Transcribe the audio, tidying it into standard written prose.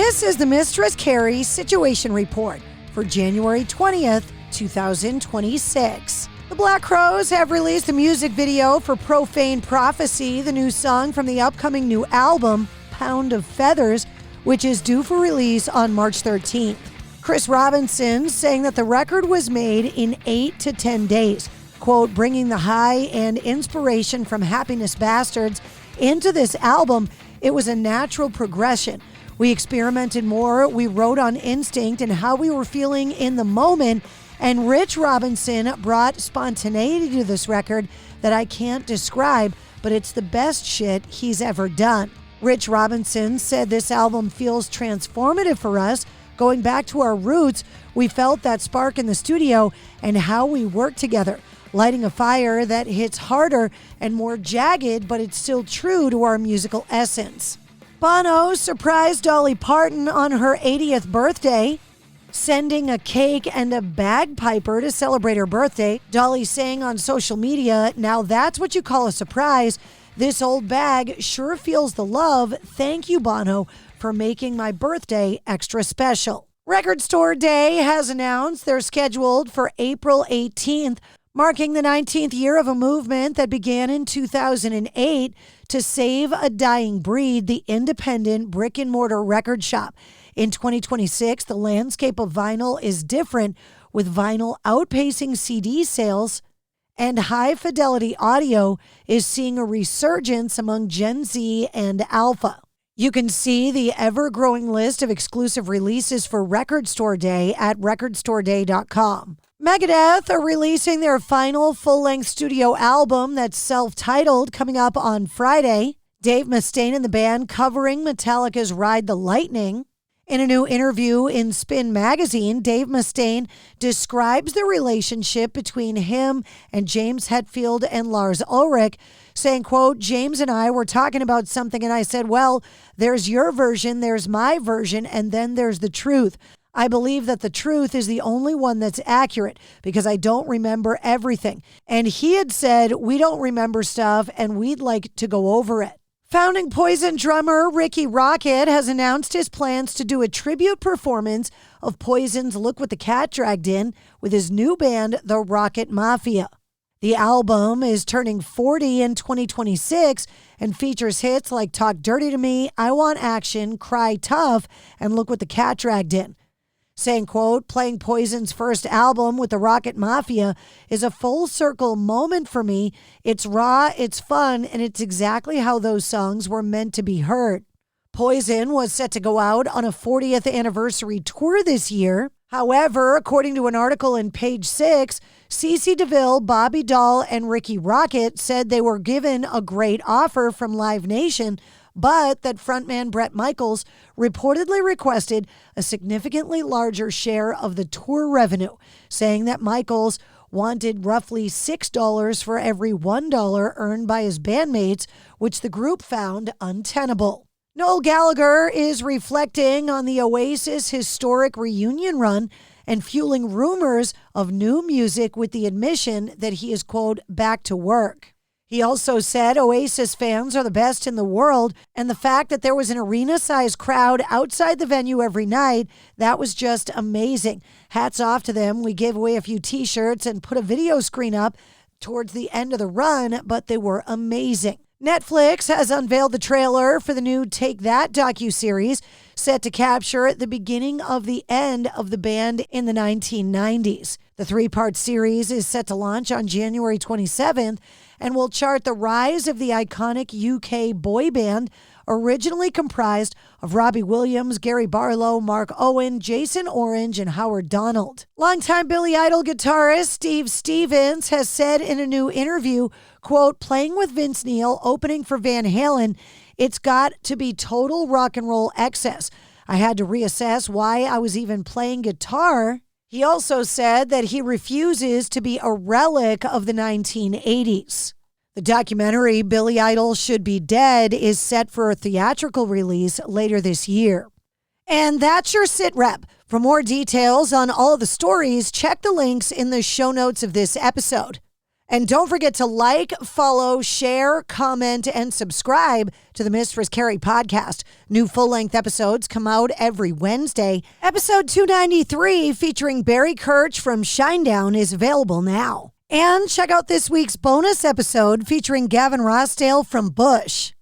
This is the Mistress Carrie Situation Report for January 20th, 2026. The Black Crowes have released a music video for Profane Prophecy, the new song from the upcoming new album, Pound of Feathers, which is due for release on March 13th. Chris Robinson saying that the record was made in 8 to 10 days, quote, bringing the high and inspiration from Happiness Bastards into this album. It was a natural progression. We experimented more, we wrote on instinct and how we were feeling in the moment, and Rich Robinson brought spontaneity to this record that I can't describe, but it's the best shit he's ever done. Rich Robinson said this album feels transformative for us. Going back to our roots, we felt that spark in the studio and how we work together, lighting a fire that hits harder and more jagged, but it's still true to our musical essence. Bono surprised Dolly Parton on her 80th birthday, sending a cake and a bagpiper to celebrate her birthday. Dolly saying on social media, "Now that's what you call a surprise. This old bag sure feels the love. Thank you, Bono, for making my birthday extra special." Record Store Day has announced they're scheduled for April 18th, marking the 19th year of a movement that began in 2008 to save a dying breed, the independent brick-and-mortar record shop. In 2026, the landscape of vinyl is different, with vinyl outpacing CD sales, and high-fidelity audio is seeing a resurgence among Gen Z and Alpha. You can see the ever-growing list of exclusive releases for Record Store Day at recordstoreday.com. Megadeth are releasing their final full-length studio album that's self-titled coming up on Friday. Dave Mustaine and the band covering Metallica's Ride the Lightning. In a new interview in Spin magazine, Dave Mustaine describes the relationship between him and James Hetfield and Lars Ulrich, saying, quote, "James and I were talking about something and I said, well, there's your version, there's my version, and then there's the truth. I believe that the truth is the only one that's accurate because I don't remember everything." And he had said, we don't remember stuff and we'd like to go over it. Founding Poison drummer Ricky Rocket has announced his plans to do a tribute performance of Poison's Look What the Cat Dragged In with his new band, the Rocket Mafia. The album is turning 40 in 2026 and features hits like Talk Dirty to Me, I Want Action, Cry Tough, and Look What the Cat Dragged In. Saying, quote, "Playing Poison's first album with the Rocket Mafia is a full circle moment for me. It's raw, it's fun, and it's exactly how those songs were meant to be heard." Poison was set to go out on a 40th anniversary tour this year. However, according to an article in Page Six, CeCe DeVille, Bobby Dahl, and Ricky Rocket said they were given a great offer from Live Nation, but that frontman Bret Michaels reportedly requested a significantly larger share of the tour revenue, saying that Michaels wanted roughly $6 for every $1 earned by his bandmates, which the group found untenable. Noel Gallagher is reflecting on the Oasis historic reunion run and fueling rumors of new music with the admission that he is, quote, back to work. He also said Oasis fans are the best in the world, and the fact that there was an arena-sized crowd outside the venue every night, that was just amazing. Hats off to them. We gave away a few T-shirts and put a video screen up towards the end of the run, but they were amazing. Netflix has unveiled the trailer for the new Take That docuseries, set to capture the beginning of the end of the band in the 1990s. The 3-part series is set to launch on January 27th and will chart the rise of the iconic UK boy band, originally comprised of Robbie Williams, Gary Barlow, Mark Owen, Jason Orange, and Howard Donald. Longtime Billy Idol guitarist Steve Stevens has said in a new interview, quote, "Playing with Vince Neil, opening for Van Halen, it's got to be total rock and roll excess. I had to reassess why I was even playing guitar." He also said that he refuses to be a relic of the 1980s. The documentary Billy Idol Should Be Dead is set for a theatrical release later this year. And that's your sit rep. For more details on all of the stories, check the links in the show notes of this episode. And don't forget to like, follow, share, comment, and subscribe to the Mistress Carrie Podcast. New full-length episodes come out every Wednesday. Episode 293, featuring Barry Kirch from Shinedown, is available now. And check out this week's bonus episode featuring Gavin Rossdale from Bush.